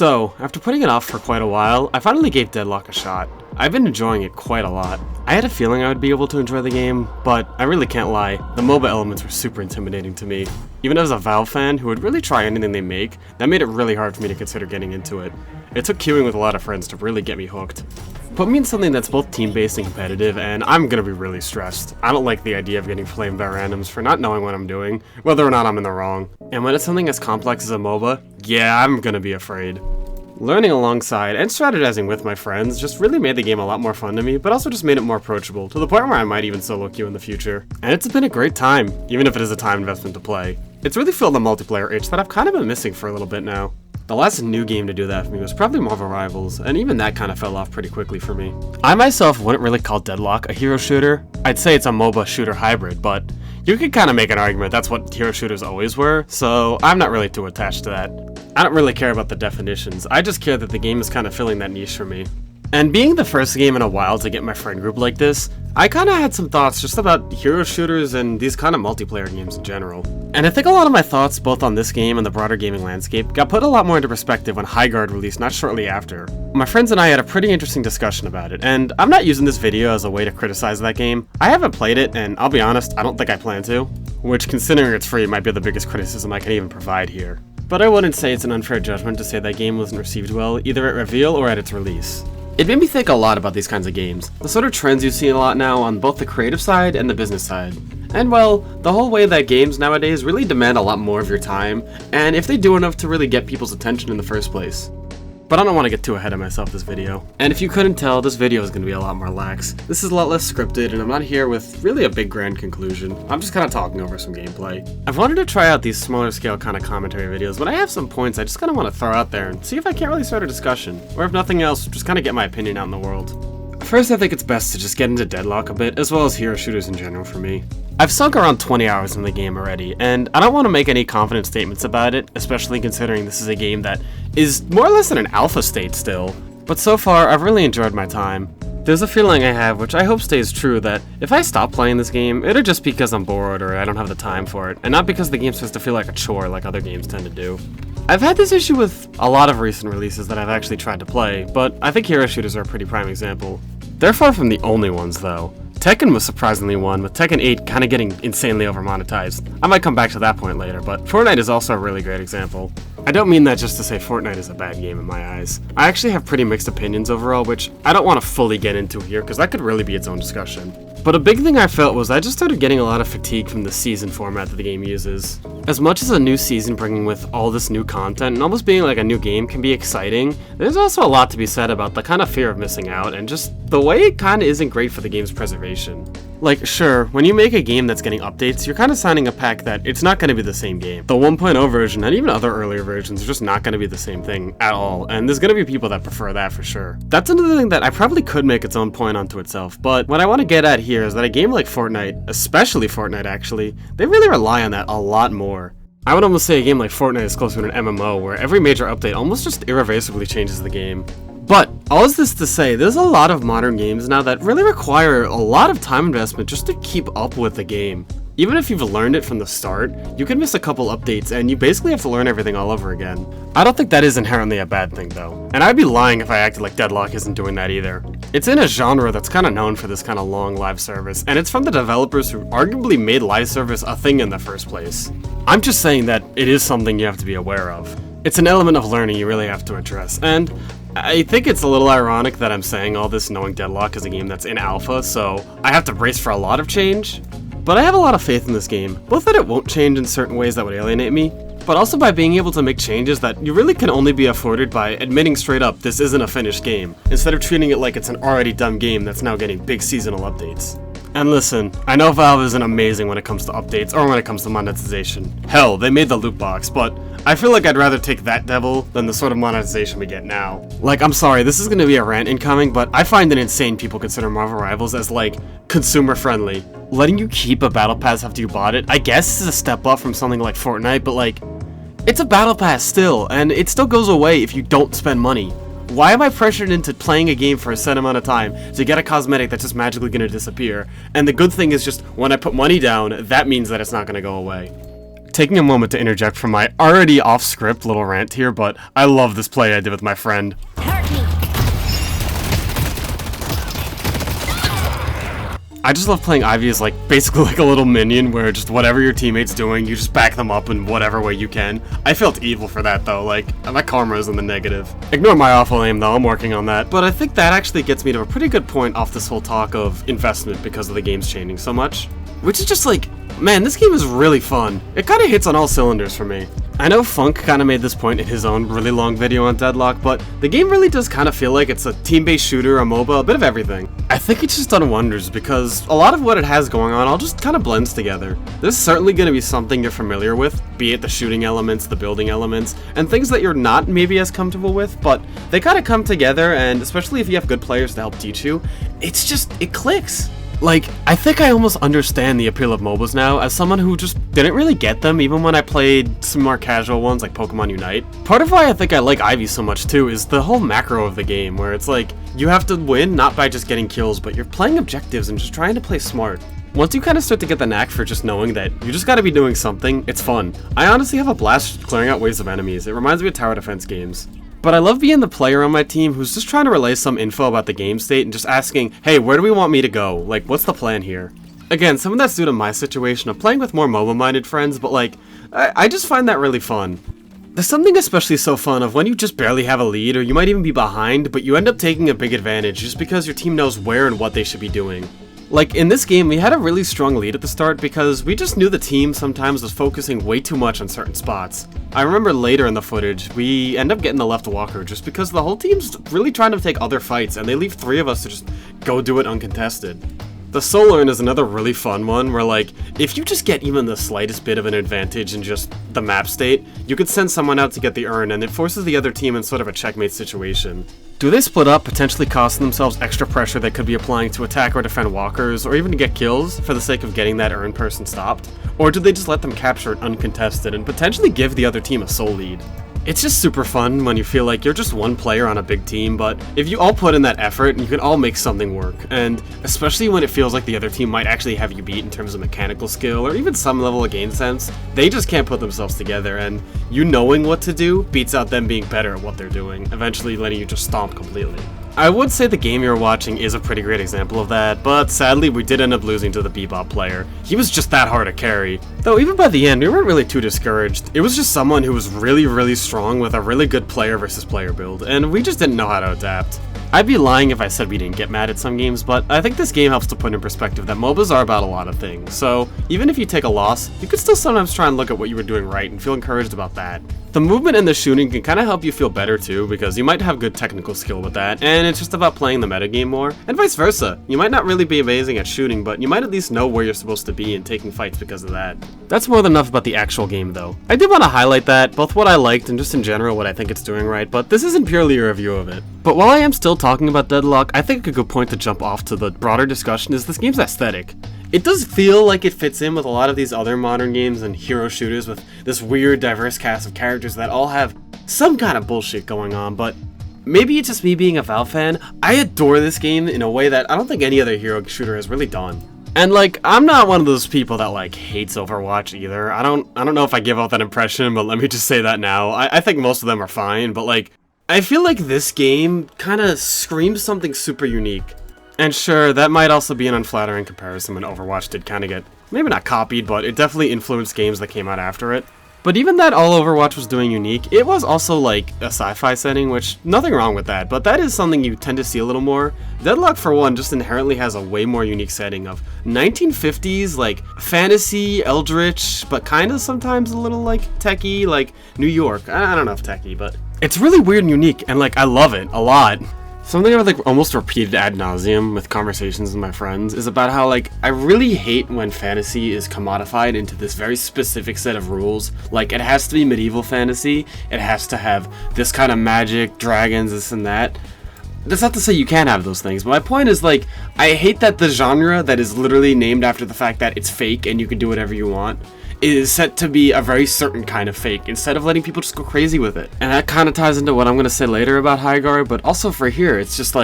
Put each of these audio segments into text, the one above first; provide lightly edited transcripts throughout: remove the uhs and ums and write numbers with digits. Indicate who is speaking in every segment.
Speaker 1: So, after putting it off for quite a while, I finally gave Deadlock a shot. I've been enjoying it quite a lot. I had a feeling I would be able to enjoy the game, but I really can't lie, the MOBA elements were super intimidating to me. Even as a Valve fan who would really try anything they make, that made it really hard for me to consider getting into it. It took queuing with a lot of friends to really get me hooked. Put me in something that's both team-based and competitive, and I'm gonna be really stressed. I don't like the idea of getting flamed by randoms for not knowing what I'm doing, whether or not I'm in the wrong. And when it's something as complex as a MOBA, yeah, I'm gonna be afraid. Learning alongside and strategizing with my friends just really made the game a lot more fun to me, but also just made it more approachable, to the point where I might even solo queue in the future. And it's been a great time, even if it is a time investment to play. It's really filled the multiplayer itch that I've kind of been missing for a little bit now. The last new game to do that for me was probably Marvel Rivals, and even that kind of fell off pretty quickly for me. I myself wouldn't really call Deadlock a hero shooter. I'd say it's a MOBA shooter hybrid, but you could kind of make an argument that's what hero shooters always were, so I'm not really too attached to that. I don't really care about the definitions, I just care that the game is kind of filling that niche for me. And being the first game in a while to get my friend group like this, I kind of had some thoughts just about hero shooters and these kind of multiplayer games in general. And I think a lot of my thoughts, both on this game and the broader gaming landscape, got put a lot more into perspective when Highguard released not shortly after. My friends and I had a pretty interesting discussion about it, and I'm not using this video as a way to criticize that game. I haven't played it, and I'll be honest, I don't think I plan to. Which, considering it's free, might be the biggest criticism I can even provide here. But I wouldn't say it's an unfair judgment to say that game wasn't received well, either at reveal or at its release. It made me think a lot about these kinds of games, the sort of trends you see a lot now on both the creative side and the business side. And well, the whole way that games nowadays really demand a lot more of your time, and if they do enough to really get people's attention in the first place. But I don't want to get too ahead of myself this video. And if you couldn't tell, this video is going to be a lot more lax. This is a lot less scripted, and I'm not here with really a big grand conclusion. I'm just kind of talking over some gameplay. I've wanted to try out these smaller scale kind of commentary videos, but I have some points I just kind of want to throw out there and see if I can't really start a discussion. Or if nothing else, just kind of get my opinion out in the world. First, I think it's best to just get into Deadlock a bit, as well as hero shooters in general for me. I've sunk around 20 hours in the game already, and I don't want to make any confident statements about it, especially considering this is a game that is more or less in an alpha state still. But so far, I've really enjoyed my time. There's a feeling I have, which I hope stays true, that if I stop playing this game, it'll just be because I'm bored or I don't have the time for it, and not because the game's supposed to feel like a chore like other games tend to do. I've had this issue with a lot of recent releases that I've actually tried to play, but I think hero shooters are a pretty prime example. They're far from the only ones though. Tekken was surprisingly one, with Tekken 8 kind of getting insanely over-monetized. I might come back to that point later, but Fortnite is also a really great example. I don't mean that just to say Fortnite is a bad game in my eyes. I actually have pretty mixed opinions overall, which I don't want to fully get into here because that could really be its own discussion. But a big thing I felt was I just started getting a lot of fatigue from the season format that the game uses. As much as a new season bringing with all this new content and almost being like a new game can be exciting, there's also a lot to be said about the kind of fear of missing out and just the way it kind of isn't great for the game's preservation. Like, sure, when you make a game that's getting updates, you're kind of signing a pact that it's not going to be the same game. The 1.0 version and even other earlier versions are just not going to be the same thing at all, and there's going to be people that prefer that for sure. That's another thing that I probably could make its own point onto itself, but what I want to get at here is that a game like Fortnite, especially Fortnite actually, they really rely on that a lot more. I would almost say a game like Fortnite is closer to an MMO, where every major update almost just irreversibly changes the game. But, all is this to say, there's a lot of modern games now that really require a lot of time investment just to keep up with the game. Even if you've learned it from the start, you can miss a couple updates and you basically have to learn everything all over again. I don't think that is inherently a bad thing though, and I'd be lying if I acted like Deadlock isn't doing that either. It's in a genre that's kind of known for this kind of long live service, and it's from the developers who arguably made live service a thing in the first place. I'm just saying that it is something you have to be aware of. It's an element of learning you really have to address, and I think it's a little ironic that I'm saying all this knowing Deadlock is a game that's in alpha, so I have to brace for a lot of change. But I have a lot of faith in this game, both that it won't change in certain ways that would alienate me, but also by being able to make changes that you really can only be afforded by admitting straight up this isn't a finished game, instead of treating it like it's an already done game that's now getting big seasonal updates. And listen, I know Valve isn't amazing when it comes to updates or when it comes to monetization. Hell, they made the loot box, but I feel like I'd rather take that devil than the sort of monetization we get now. Like, I'm sorry, this is gonna be a rant incoming, but I find it insane people consider Marvel Rivals as, like, consumer friendly. Letting you keep a battle pass after you bought it, I guess is a step up from something like Fortnite, but like, it's a battle pass still, and it still goes away if you don't spend money. Why am I pressured into playing a game for a set amount of time to get a cosmetic that's just magically gonna disappear? And the good thing is just, when I put money down, that means that it's not gonna go away. Taking a moment to interject from my already off-script little rant here, but I love this play I did with my friend. I just love playing Ivy as basically like a little minion where just whatever your teammate's doing, you just back them up in whatever way you can. I felt evil for that though, my karma is in the negative. Ignore my awful aim though, I'm working on that. But I think that actually gets me to a pretty good point off this whole talk of investment because of the game's changing so much. Which is just man, this game is really fun. It kind of hits on all cylinders for me. I know Funk kind of made this point in his own really long video on Deadlock, but the game really does kind of feel like it's a team-based shooter, a MOBA, a bit of everything. I think it's just done wonders because a lot of what it has going on all just kind of blends together. There's certainly going to be something you're familiar with, be it the shooting elements, the building elements, and things that you're not maybe as comfortable with, but they kind of come together, and especially if you have good players to help teach you, it clicks. I think I almost understand the appeal of MOBAs now as someone who just didn't really get them even when I played some more casual ones like Pokemon Unite. Part of why I think I like Ivy so much too is the whole macro of the game where it's you have to win not by just getting kills, but you're playing objectives and just trying to play smart. Once you kind of start to get the knack for just knowing that you just gotta be doing something, it's fun. I honestly have a blast clearing out waves of enemies. It reminds me of tower defense games. But I love being the player on my team who's just trying to relay some info about the game state and just asking, hey, where do we want me to go? What's the plan here? Again, some of that's due to my situation of playing with more MOBA-minded friends, but I just find that really fun. There's something especially so fun of when you just barely have a lead, or you might even be behind, but you end up taking a big advantage just because your team knows where and what they should be doing. In this game, we had a really strong lead at the start because we just knew the team sometimes was focusing way too much on certain spots. I remember later in the footage, we end up getting the left walker just because the whole team's really trying to take other fights and they leave 3 of us to just go do it uncontested. The soul urn is another really fun one where if you just get even the slightest bit of an advantage in just the map state, you could send someone out to get the urn and it forces the other team in sort of a checkmate situation. Do they split up, potentially costing themselves extra pressure they could be applying to attack or defend walkers, or even to get kills for the sake of getting that urn person stopped? Or do they just let them capture it uncontested and potentially give the other team a soul lead? It's just super fun when you feel like you're just one player on a big team, but if you all put in that effort, you can all make something work, and especially when it feels like the other team might actually have you beat in terms of mechanical skill or even some level of game sense, they just can't put themselves together, and you knowing what to do beats out them being better at what they're doing, eventually letting you just stomp completely. I would say the game you're watching is a pretty great example of that, but sadly we did end up losing to the Bebop player. He was just that hard to carry. Though even by the end, we weren't really too discouraged. It was just someone who was really strong with a really good player versus player build, and we just didn't know how to adapt. I'd be lying if I said we didn't get mad at some games, but I think this game helps to put in perspective that MOBAs are about a lot of things, so even if you take a loss, you could still sometimes try and look at what you were doing right and feel encouraged about that. The movement and the shooting can kind of help you feel better too, because you might have good technical skill with that, and it's just about playing the metagame more, and vice versa. You might not really be amazing at shooting, but you might at least know where you're supposed to be and taking fights because of that. That's more than enough about the actual game though. I did want to highlight that, both what I liked and just in general what I think it's doing right, but this isn't purely a review of it. But while I am still talking about Deadlock, I think a good point to jump off to the broader discussion is this game's aesthetic. It does feel like it fits in with a lot of these other modern games and hero shooters with this weird, diverse cast of characters that all have some kind of bullshit going on, but maybe it's just me being a Valve fan, I adore this game in a way that I don't think any other hero shooter has really done. And I'm not one of those people that hates Overwatch either. I don't know if I give off that impression, but let me just say that now. I think most of them are fine, but I feel like this game kind of screams something super unique. And sure, that might also be an unflattering comparison when Overwatch did kind of get, maybe not copied, but it definitely influenced games that came out after it. But even that all Overwatch was doing unique, it was also a sci-fi setting, which, nothing wrong with that, but that is something you tend to see a little more. Deadlock, for one, just inherently has a way more unique setting of 1950s, fantasy, eldritch, but kind of sometimes a little, techie, New York. I don't know if techie, but it's really weird and unique, and, I love it a lot. Something I've almost repeated ad nauseum with conversations with my friends is about how I really hate when fantasy is commodified into this very specific set of rules. It has to be medieval fantasy, it has to have this kind of magic, dragons, this and that. That's not to say you can't have those things, but my point is I hate that the genre that is literally named after the fact that it's fake and you can do whatever you want is set to be a very certain kind of fake, instead of letting people just go crazy with it. And that kind of ties into what I'm going to say later about High Guard, but also for here, it's just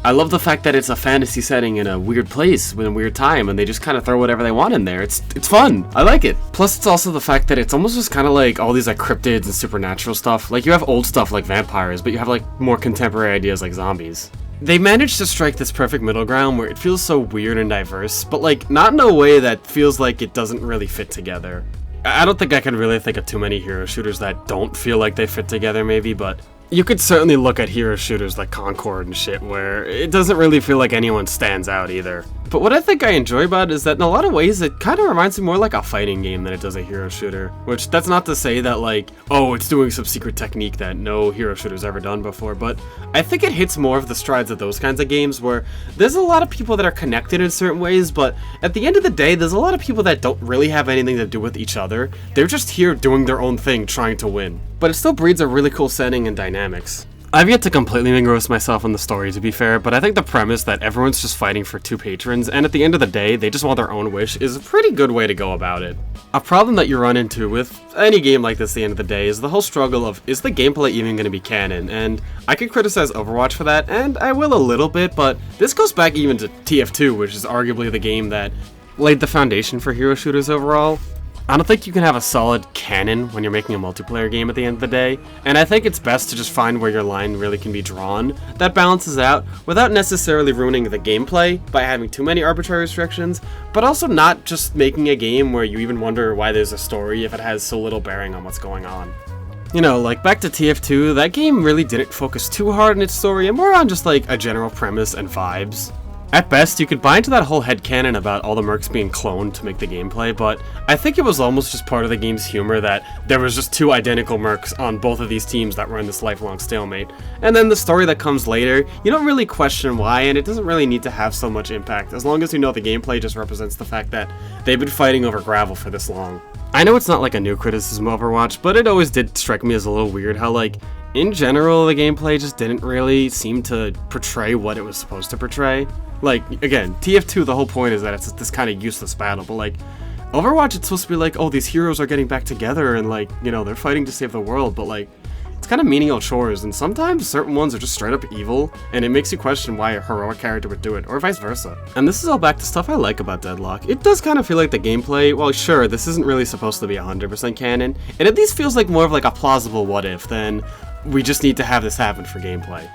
Speaker 1: I love the fact that it's a fantasy setting in a weird place with a weird time, and they just kind of throw whatever they want in there. It's fun. I like it. Plus, it's also the fact that it's almost just kind of like all these like cryptids and supernatural stuff. Like you have old stuff like vampires, but you have like more contemporary ideas like zombies. They managed to strike this perfect middle ground where it feels so weird and diverse, but like not in a way that feels like it doesn't really fit together. I don't think I can really think of too many hero shooters that don't feel like they fit together maybe, but you could certainly look at hero shooters like Concord and shit where it doesn't really feel like anyone stands out either. But what I think I enjoy about it is that in a lot of ways it kind of reminds me more like a fighting game than it does a hero shooter. Which, that's not to say that like, oh, it's doing some secret technique that no hero shooter's ever done before, but I think it hits more of the strides of those kinds of games where there's a lot of people that are connected in certain ways, but at the end of the day, there's a lot of people that don't really have anything to do with each other. They're just here doing their own thing, trying to win. But it still breeds a really cool setting and dynamics. I've yet to completely engross myself in the story, to be fair, but I think the premise that everyone's just fighting for two patrons, and at the end of the day, they just want their own wish, is a pretty good way to go about it. A problem that you run into with any game like this at the end of the day is the whole struggle of, is the gameplay even going to be canon? And I could criticize Overwatch for that, and I will a little bit, but this goes back even to TF2, which is arguably the game that laid the foundation for hero shooters overall. I don't think you can have a solid canon when you're making a multiplayer game at the end of the day, and I think it's best to just find where your line really can be drawn that balances out without necessarily ruining the gameplay by having too many arbitrary restrictions, but also not just making a game where you even wonder why there's a story if it has so little bearing on what's going on. You know, like back to TF2, that game really didn't focus too hard on its story and more on just like a general premise and vibes. At best, you could buy into that whole headcanon about all the mercs being cloned to make the gameplay, but I think it was almost just part of the game's humor that there was just two identical mercs on both of these teams that were in this lifelong stalemate. And then the story that comes later, you don't really question why, and it doesn't really need to have so much impact, as long as you know the gameplay just represents the fact that they've been fighting over gravel for this long. I know it's not like a new criticism of Overwatch, but it always did strike me as a little weird how, like, in general, the gameplay just didn't really seem to portray what it was supposed to portray. Like, again, TF2, the whole point is that it's this kind of useless battle, but like, Overwatch, it's supposed to be like, oh, these heroes are getting back together and like, you know, they're fighting to save the world, but like, it's kind of menial chores, and sometimes certain ones are just straight up evil, and it makes you question why a heroic character would do it, or vice versa. And this is all back to stuff I like about Deadlock. It does kind of feel like the gameplay, well sure, this isn't really supposed to be 100% canon, it at least feels like more of like a plausible what if than we just need to have this happen for gameplay.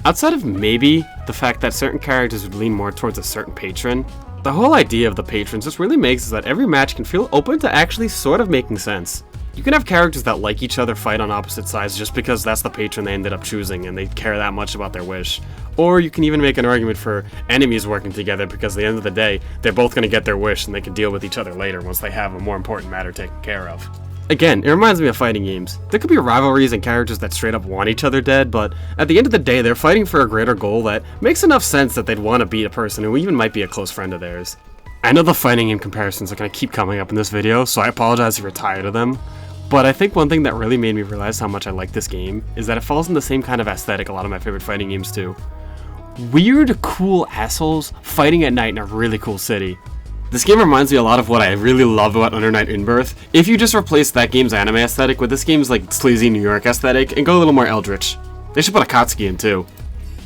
Speaker 1: Outside of maybe the fact that certain characters would lean more towards a certain patron, the whole idea of the patrons just really makes it so that every match can feel open to actually sort of making sense. You can have characters that like each other fight on opposite sides just because that's the patron they ended up choosing and they care that much about their wish. Or you can even make an argument for enemies working together because at the end of the day, they're both going to get their wish and they can deal with each other later once they have a more important matter taken care of. Again, it reminds me of fighting games. There could be rivalries and characters that straight up want each other dead, but at the end of the day, they're fighting for a greater goal that makes enough sense that they'd want to beat a person who even might be a close friend of theirs. I know the fighting game comparisons are going to keep coming up in this video, so I apologize if you're tired of them, but I think one thing that really made me realize how much I like this game is that it falls in the same kind of aesthetic a lot of my favorite fighting games do. Weird, cool assholes fighting at night in a really cool city. This game reminds me a lot of what I really love about Under Night In-Birth. If you just replace that game's anime aesthetic with this game's like sleazy New York aesthetic and go a little more eldritch. They should put a Akatsuki in too.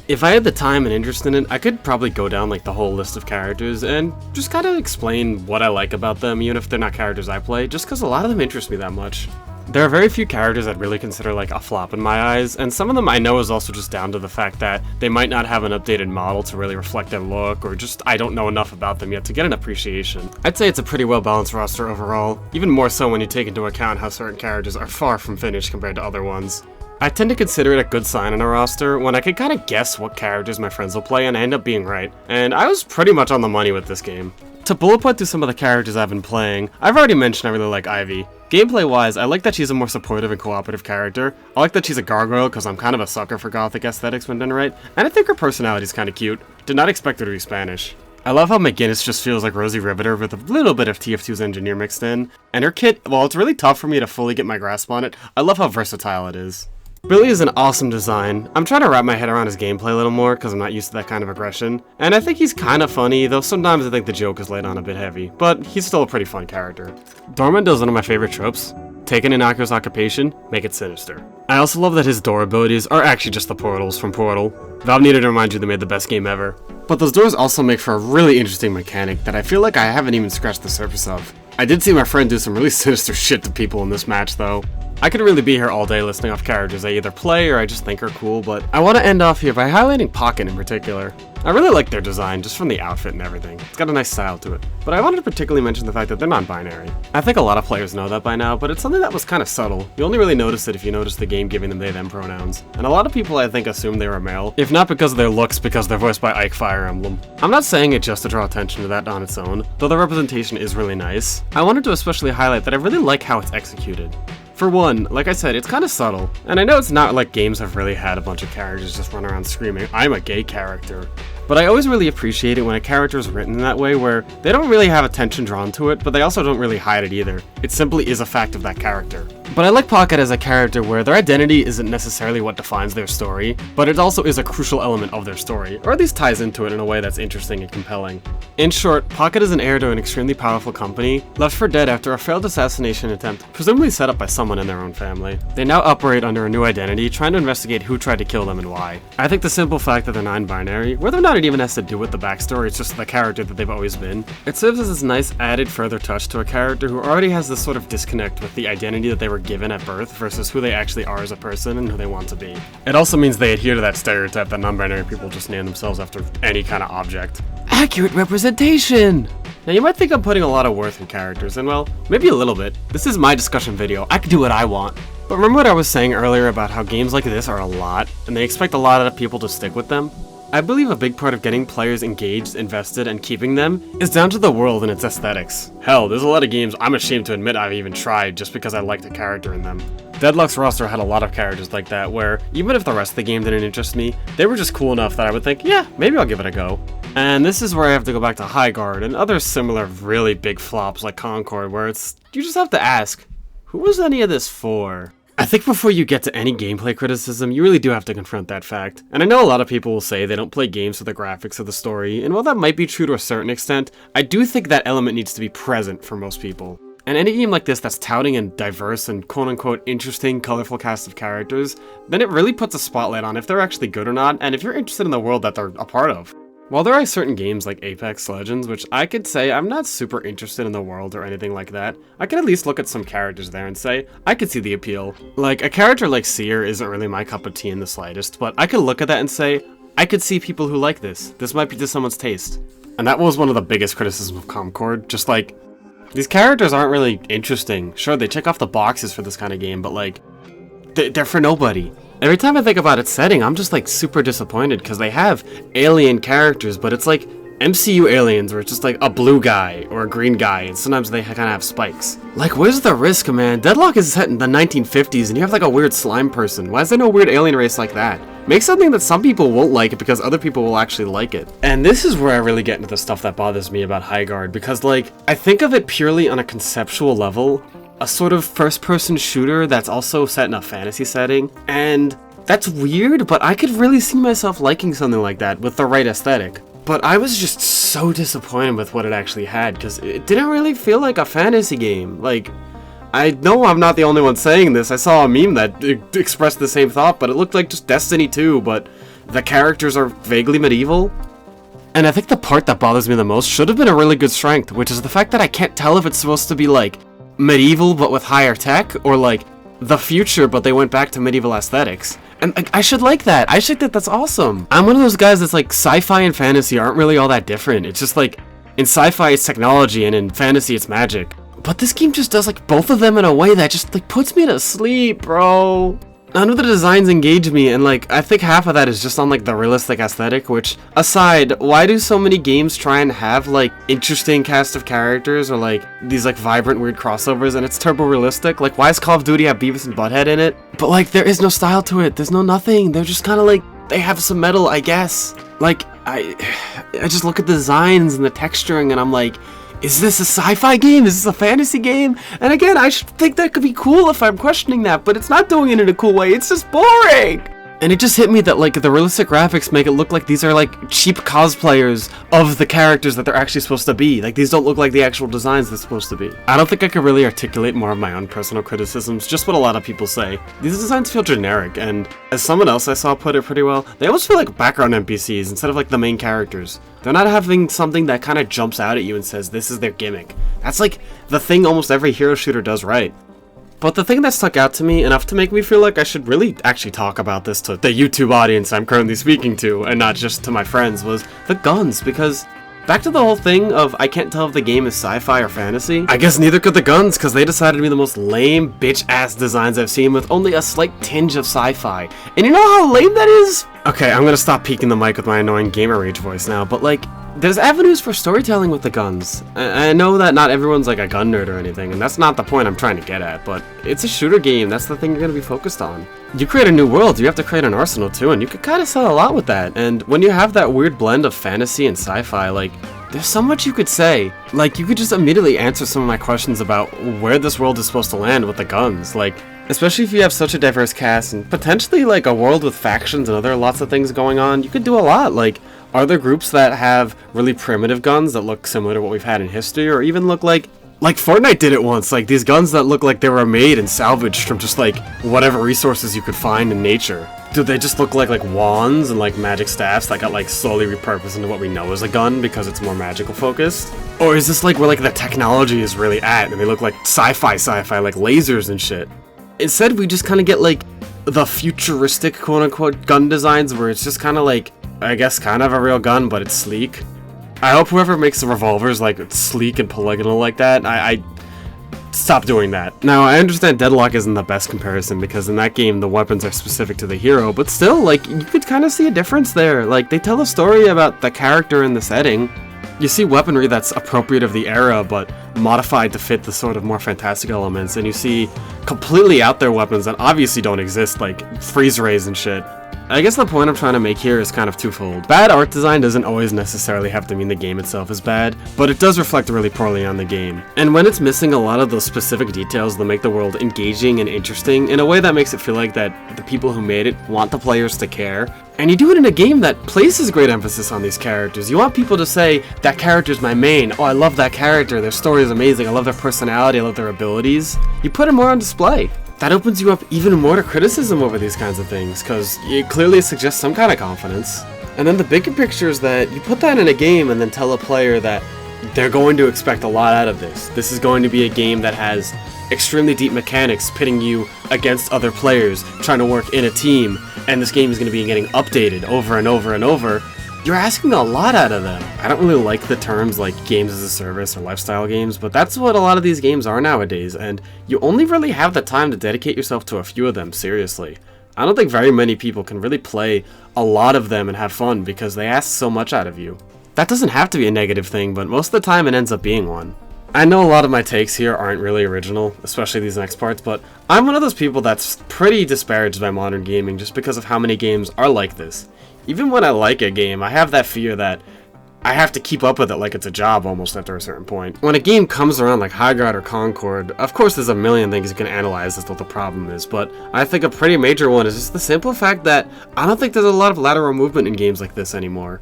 Speaker 1: If I had the time and interest in it, I could probably go down like the whole list of characters and just kind of explain what I like about them, even if they're not characters I play, just because a lot of them interest me that much. There are very few characters I'd really consider like a flop in my eyes, and some of them I know is also just down to the fact that they might not have an updated model to really reflect their look, or just I don't know enough about them yet to get an appreciation. I'd say it's a pretty well balanced roster overall, even more so when you take into account how certain characters are far from finished compared to other ones. I tend to consider it a good sign in a roster when I can kind of guess what characters my friends will play and I end up being right, and I was pretty much on the money with this game. To bullet point through some of the characters I've been playing, I've already mentioned I really like Ivy. Gameplay-wise, I like that she's a more supportive and cooperative character. I like that she's a gargoyle because I'm kind of a sucker for gothic aesthetics when done right, and I think her personality's kind of cute. Did not expect her to be Spanish. I love how McGinnis just feels like Rosie Riveter with a little bit of TF2's Engineer mixed in, and her kit, while it's really tough for me to fully get my grasp on it, I love how versatile it is. Billy is an awesome design. I'm trying to wrap my head around his gameplay a little more because I'm not used to that kind of aggression, and I think he's kind of funny, though sometimes I think the joke is laid on a bit heavy, but he's still a pretty fun character. Dormund is one of my favorite tropes. take an innocuous occupation, make it sinister. I also love that his door abilities are actually just the portals from Portal. Valve needed to remind you they made the best game ever. But those doors also make for a really interesting mechanic that I feel like I haven't even scratched the surface of. I did see my friend do some really sinister shit to people in this match though. I could really be here all day listing off characters I either play or I just think are cool, but I want to end off here by highlighting Pocket in particular. I really like their design, just from the outfit and everything. It's got a nice style to it. But I wanted to particularly mention the fact that they're non-binary. I think a lot of players know that by now, but it's something that was kind of subtle. You only really notice it if you notice the game giving them they/them pronouns. And a lot of people I think assume they were male, if not because of their looks, because they're voiced by Ike Fire Emblem. I'm not saying it just to draw attention to that on its own, though the representation is really nice. I wanted to especially highlight that I really like how it's executed. For one, like I said, it's kind of subtle, and I know it's not like games have really had a bunch of characters just run around screaming, "I'm a gay character." But I always really appreciate it when a character is written in that way where they don't really have attention drawn to it, but they also don't really hide it either. It simply is a fact of that character. But I like Pocket as a character where their identity isn't necessarily what defines their story, but it also is a crucial element of their story, or at least ties into it in a way that's interesting and compelling. In short, Pocket is an heir to an extremely powerful company, left for dead after a failed assassination attempt, presumably set up by someone in their own family. They now operate under a new identity, trying to investigate who tried to kill them and why. I think the simple fact that they're non-binary, whether or not it even has to do with the backstory, it's just the character that they've always been, it serves as this nice added further touch to a character who already has this sort of disconnect with the identity that they were given at birth versus who they actually are as a person and who they want to be. It also means they adhere to that stereotype that non-binary people just name themselves after any kind of object. Accurate representation! Now you might think I'm putting a lot of worth in characters, and well, maybe a little bit. This is my discussion video, I can do what I want. But remember what I was saying earlier about how games like this are a lot, and they expect a lot of people to stick with them? I believe a big part of getting players engaged, invested, and keeping them is down to the world and its aesthetics. Hell, there's a lot of games I'm ashamed to admit I've even tried just because I liked a character in them. Deadlock's roster had a lot of characters like that where, even if the rest of the game didn't interest me, they were just cool enough that I would think, yeah, maybe I'll give it a go. And this is where I have to go back to Highguard and other similar really big flops like Concord where you just have to ask, who was any of this for? I think before you get to any gameplay criticism, you really do have to confront that fact. And I know a lot of people will say they don't play games for the graphics or the story, and while that might be true to a certain extent, I do think that element needs to be present for most people. And any game like this that's touting a diverse and quote-unquote interesting, colorful cast of characters, then it really puts a spotlight on if they're actually good or not, and if you're interested in the world that they're a part of. While there are certain games like Apex Legends, which I could say I'm not super interested in the world or anything like that, I can at least look at some characters there and say, I could see the appeal. Like, a character like Seer isn't really my cup of tea in the slightest, but I could look at that and say, I could see people who like this. This might be to someone's taste. And that was one of the biggest criticisms of Concord, just like, these characters aren't really interesting. Sure, they check off the boxes for this kind of game, but like, they're for nobody. Every time I think about its setting, I'm just like super disappointed because they have alien characters, but it's like MCU aliens where it's just like a blue guy or a green guy, and sometimes they kind of have spikes. Like, where's the risk, man? Deadlock is set in the 1950s and you have like a weird slime person. Why is there no weird alien race like that? Make something that some people won't like it because other people will actually like it. And this is where I really get into the stuff that bothers me about Highguard, because like, I think of it purely on a conceptual level, a sort of first-person shooter that's also set in a fantasy setting, and that's weird, but I could really see myself liking something like that with the right aesthetic. But I was just so disappointed with what it actually had, because it didn't really feel like a fantasy game. Like, I know I'm not the only one saying this, I saw a meme that expressed the same thought, but it looked like just Destiny 2, but the characters are vaguely medieval. And I think the part that bothers me the most should have been a really good strength, which is the fact that I can't tell if it's supposed to be like medieval but with higher tech, or like the future but they went back to medieval aesthetics. And I should like that. I should think that's awesome. I'm one of those guys that's like, sci-fi and fantasy aren't really all that different. It's just like, in sci-fi it's technology and in fantasy it's magic. But this game just does like both of them in a way that just like puts me to sleep, bro. None of the designs engage me, and like, I think half of that is just on like the realistic aesthetic, which, aside, why do so many games try and have like interesting cast of characters or like these like vibrant weird crossovers and it's turbo realistic? Like, why does Call of Duty have Beavis and Butthead in it? But like, there is no style to it, there's no nothing, they're just kind of like, they have some metal, I guess. Like, I just look at the designs and the texturing and I'm like, is this a sci-fi game? Is this a fantasy game? And again, I should think that could be cool if I'm questioning that, but it's not doing it in a cool way. It's just boring. And it just hit me that, like, the realistic graphics make it look like these are, like, cheap cosplayers of the characters that they're actually supposed to be. Like, these don't look like the actual designs they're supposed to be. I don't think I could really articulate more of my own personal criticisms, just what a lot of people say. These designs feel generic, and as someone else I saw put it pretty well, they almost feel like background NPCs instead of, like, the main characters. They're not having something that kind of jumps out at you and says, this is their gimmick. That's, like, the thing almost every hero shooter does right. But the thing that stuck out to me enough to make me feel like I should really actually talk about this to the YouTube audience I'm currently speaking to, and not just to my friends, was the guns, because back to the whole thing of I can't tell if the game is sci-fi or fantasy, I guess neither could the guns, because they decided to be the most lame bitch-ass designs I've seen with only a slight tinge of sci-fi. And you know how lame that is? Okay, I'm gonna stop peeking the mic with my annoying gamer rage voice now, but like, there's avenues for storytelling with the guns. I know that not everyone's like a gun nerd or anything, and that's not the point I'm trying to get at, but it's a shooter game, that's the thing you're gonna be focused on. You create a new world, you have to create an arsenal too, and you could kind of sell a lot with that, and when you have that weird blend of fantasy and sci-fi, like, there's so much you could say. Like, you could just immediately answer some of my questions about where this world is supposed to land with the guns, like, especially if you have such a diverse cast, and potentially, like, a world with factions and other lots of things going on, you could do a lot, like, are there groups that have really primitive guns that look similar to what we've had in history, or even look like Fortnite did it once, like these guns that look like they were made and salvaged from just like whatever resources you could find in nature? Do they just look like wands and like magic staffs that got like slowly repurposed into what we know as a gun because it's more magical focused? Or is this like where like the technology is really at and they look like sci-fi like lasers and shit? Instead we just kind of get like the futuristic quote-unquote gun designs where it's just kind of like, I guess kind of a real gun, but it's sleek. I hope whoever makes the revolvers like sleek and polygonal like that, I stop doing that. Now, I understand Deadlock isn't the best comparison because in that game the weapons are specific to the hero, but still, like, you could kind of see a difference there. Like, they tell a story about the character and the setting. You see weaponry that's appropriate of the era, but modified to fit the sort of more fantastic elements, and you see completely out there weapons that obviously don't exist, like freeze rays and shit. I guess the point I'm trying to make here is kind of twofold. Bad art design doesn't always necessarily have to mean the game itself is bad, but it does reflect really poorly on the game. And when it's missing a lot of those specific details that make the world engaging and interesting in a way that makes it feel like that the people who made it want the players to care, and you do it in a game that places great emphasis on these characters. You want people to say, that character's my main, oh I love that character, their story is amazing, I love their personality, I love their abilities. You put it more on display. That opens you up even more to criticism over these kinds of things, because it clearly suggests some kind of confidence. And then the bigger picture is that you put that in a game and then tell a player that they're going to expect a lot out of this. This is going to be a game that has extremely deep mechanics pitting you against other players, trying to work in a team, and this game is going to be getting updated over and over and over. You're asking a lot out of them. I don't really like the terms like games as a service or lifestyle games, but that's what a lot of these games are nowadays, and you only really have the time to dedicate yourself to a few of them, seriously. I don't think very many people can really play a lot of them and have fun because they ask so much out of you. That doesn't have to be a negative thing, but most of the time it ends up being one. I know a lot of my takes here aren't really original, especially these next parts, but I'm one of those people that's pretty disparaged by modern gaming just because of how many games are like this. Even when I like a game, I have that fear that I have to keep up with it like it's a job almost after a certain point. When a game comes around like High Ground or Concord, of course there's a million things you can analyze as to what the problem is, but I think a pretty major one is just the simple fact that I don't think there's a lot of lateral movement in games like this anymore.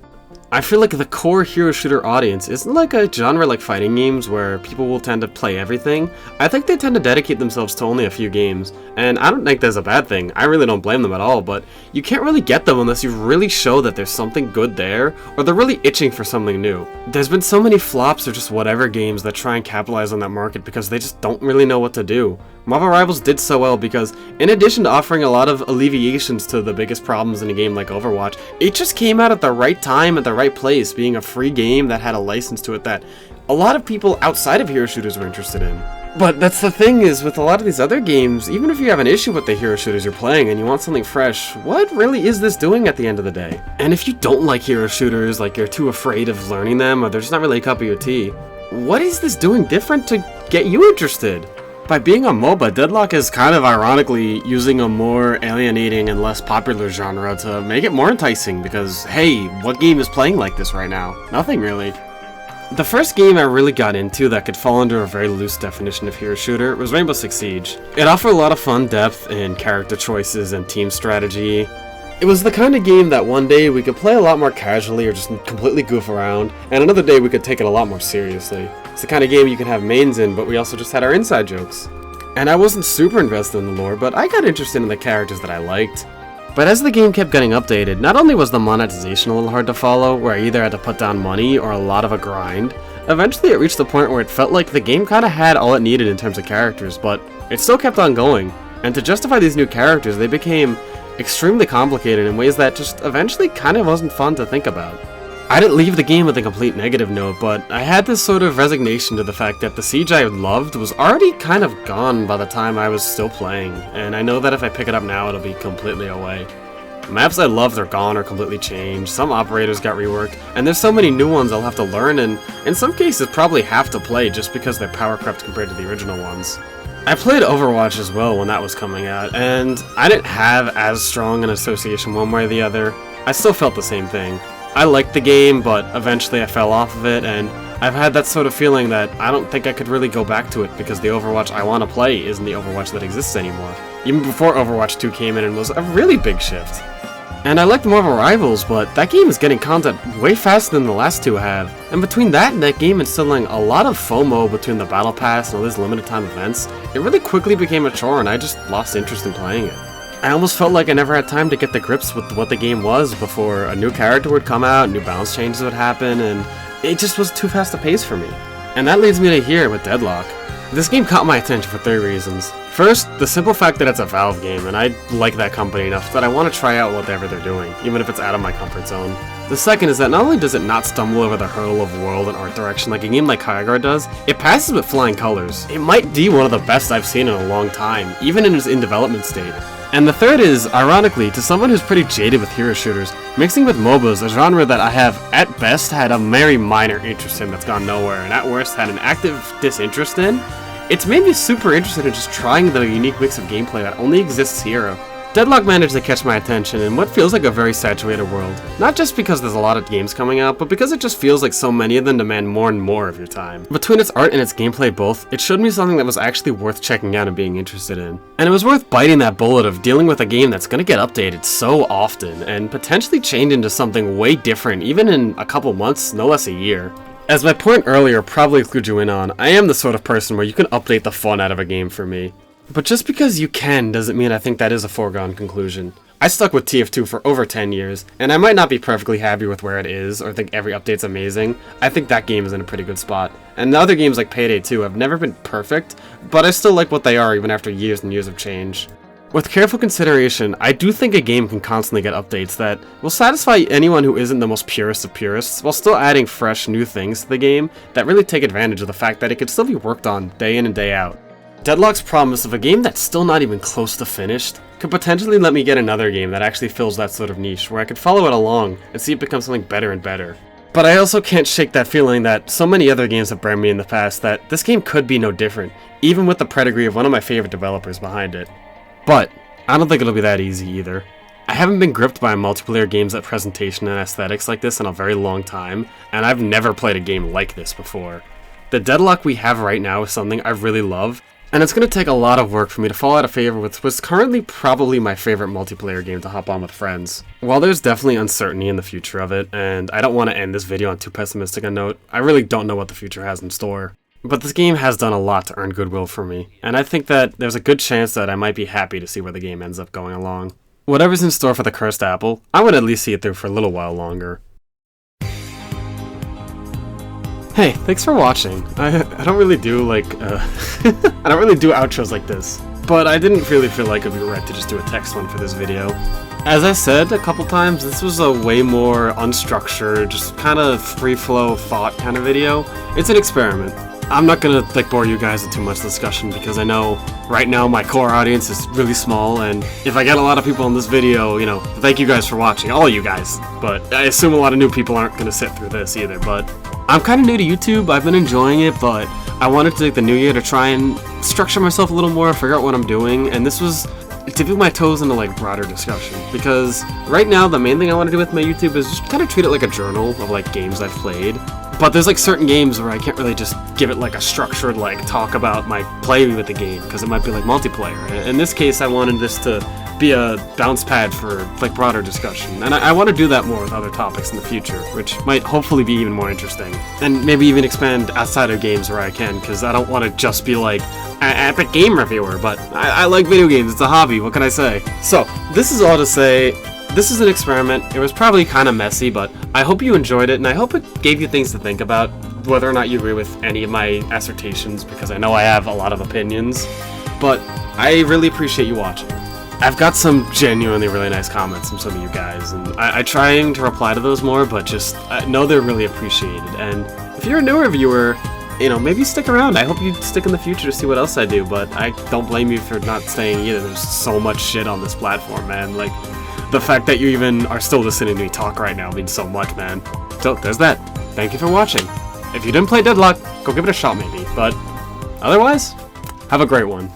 Speaker 1: I feel like the core hero shooter audience isn't like a genre like fighting games where people will tend to play everything. I think they tend to dedicate themselves to only a few games, and I don't think that's a bad thing. I really don't blame them at all, but you can't really get them unless you really show that there's something good there, or they're really itching for something new. There's been so many flops or just whatever games that try and capitalize on that market because they just don't really know what to do. Marvel Rivals did so well because, in addition to offering a lot of alleviations to the biggest problems in a game like Overwatch, it just came out at the right time at the right place, being a free game that had a license to it that a lot of people outside of hero shooters were interested in. But that's the thing is, with a lot of these other games, even if you have an issue with the hero shooters you're playing and you want something fresh, what really is this doing at the end of the day? And if you don't like hero shooters, like you're too afraid of learning them, or they're just not really a cup of your tea, what is this doing different to get you interested? By being a MOBA, Deadlock is kind of ironically using a more alienating and less popular genre to make it more enticing because, hey, what game is playing like this right now? Nothing really. The first game I really got into that could fall under a very loose definition of hero shooter was Rainbow Six Siege. It offered a lot of fun depth in character choices and team strategy. It was the kind of game that one day we could play a lot more casually or just completely goof around, and another day we could take it a lot more seriously. It's the kind of game you can have mains in, but we also just had our inside jokes. And I wasn't super invested in the lore, but I got interested in the characters that I liked. But as the game kept getting updated, not only was the monetization a little hard to follow, where I either had to put down money or a lot of a grind, eventually it reached the point where it felt like the game kinda had all it needed in terms of characters, but it still kept on going. And to justify these new characters, they became extremely complicated in ways that just eventually kind of wasn't fun to think about. I didn't leave the game with a complete negative note, but I had this sort of resignation to the fact that the siege I loved was already kind of gone by the time I was still playing, and I know that if I pick it up now it'll be completely away. Maps I loved are gone or completely changed, some operators got reworked, and there's so many new ones I'll have to learn and in some cases probably have to play just because they're power crept compared to the original ones. I played Overwatch as well when that was coming out, and I didn't have as strong an association one way or the other. I still felt the same thing. I liked the game, but eventually I fell off of it, and I've had that sort of feeling that I don't think I could really go back to it because the Overwatch I want to play isn't the Overwatch that exists anymore. Even before Overwatch 2 came in and was a really big shift. And I liked Marvel Rivals, but that game is getting content way faster than the last two have. And between that and that game instilling a lot of FOMO between the Battle Pass and all these limited time events, it really quickly became a chore and I just lost interest in playing it. I almost felt like I never had time to get to grips with what the game was before a new character would come out, new balance changes would happen, and it just was too fast a pace for me. And that leads me to here with Deadlock. This game caught my attention for 3 reasons. First, the simple fact that it's a Valve game, and I like that company enough that I want to try out whatever they're doing, even if it's out of my comfort zone. The second is that not only does it not stumble over the hurdle of world and art direction like a game like Highguard does, it passes with flying colors. It might be one of the best I've seen in a long time, even in its in-development state. And the third is, ironically, to someone who's pretty jaded with hero shooters, mixing with MOBAs, a genre that I have, at best, had a very minor interest in that's gone nowhere, and at worst had an active disinterest in, it's made me super interested in just trying the unique mix of gameplay that only exists here. Deadlock managed to catch my attention in what feels like a very saturated world, not just because there's a lot of games coming out, but because it just feels like so many of them demand more and more of your time. Between its art and its gameplay both, it showed me something that was actually worth checking out and being interested in. And it was worth biting that bullet of dealing with a game that's gonna get updated so often, and potentially change into something way different even in a couple months, no less a year. As my point earlier probably clued you in on, I am the sort of person where you can update the fun out of a game for me. But just because you can doesn't mean I think that is a foregone conclusion. I stuck with TF2 for over 10 years, and I might not be perfectly happy with where it is or think every update's amazing. I think that game is in a pretty good spot. And the other games like Payday 2 have never been perfect, but I still like what they are even after years and years of change. With careful consideration, I do think a game can constantly get updates that will satisfy anyone who isn't the most purist of purists, while still adding fresh, new things to the game that really take advantage of the fact that it can still be worked on day in and day out. Deadlock's promise of a game that's still not even close to finished could potentially let me get another game that actually fills that sort of niche, where I could follow it along and see it become something better and better. But I also can't shake that feeling that so many other games have burned me in the past that this game could be no different, even with the pedigree of one of my favorite developers behind it. But I don't think it'll be that easy either. I haven't been gripped by a multiplayer game's presentation and aesthetics like this in a very long time, and I've never played a game like this before. The Deadlock we have right now is something I really love, and it's going to take a lot of work for me to fall out of favor with what's currently probably my favorite multiplayer game to hop on with friends. While there's definitely uncertainty in the future of it, and I don't want to end this video on too pessimistic a note, I really don't know what the future has in store. But this game has done a lot to earn goodwill for me, and I think that there's a good chance that I might be happy to see where the game ends up going along. Whatever's in store for the Cursed Apple, I would at least see it through for a little while longer. Hey, thanks for watching. I don't really do like, I don't really do outros like this, but I didn't really feel like it'd be right to just do a text one for this video. As I said a couple times, this was a way more unstructured, just kind of free-flow thought kind of video. It's an experiment. I'm not gonna bore you guys with too much discussion because I know right now my core audience is really small, and if I get a lot of people in this video, you know, thank you guys for watching, all you guys. But I assume a lot of new people aren't gonna sit through this either, but I'm kind of new to YouTube, I've been enjoying it, but I wanted to take the new year to try and structure myself a little more, figure out what I'm doing, and this was to dip my toes into like broader discussion, because right now the main thing I want to do with my YouTube is just kind of treat it like a journal of like games I've played. But there's like certain games where I can't really just give it like a structured like talk about my play with the game, because it might be like multiplayer. In this case, I wanted this to be a bounce pad for like broader discussion, and I want to do that more with other topics in the future, which might hopefully be even more interesting, and maybe even expand outside of games where I can, because I don't want to just be like an epic game reviewer, but I like video games, it's a hobby, what can I say? So, this is all to say, this is an experiment. It was probably kind of messy, but I hope you enjoyed it, and I hope it gave you things to think about, whether or not you agree with any of my assertions, because I know I have a lot of opinions, but I really appreciate you watching. I've got some genuinely really nice comments from some of you guys, and I trying to reply to those more, but just know they're really appreciated. And if you're a newer viewer, you know, maybe stick around. I hope you stick in the future to see what else I do, but I don't blame you for not staying either. There's so much shit on this platform, man. Like, the fact that you even are still listening to me talk right now means so much, man. So, there's that. Thank you for watching. If you didn't play Deadlock, go give it a shot maybe, but otherwise, have a great one.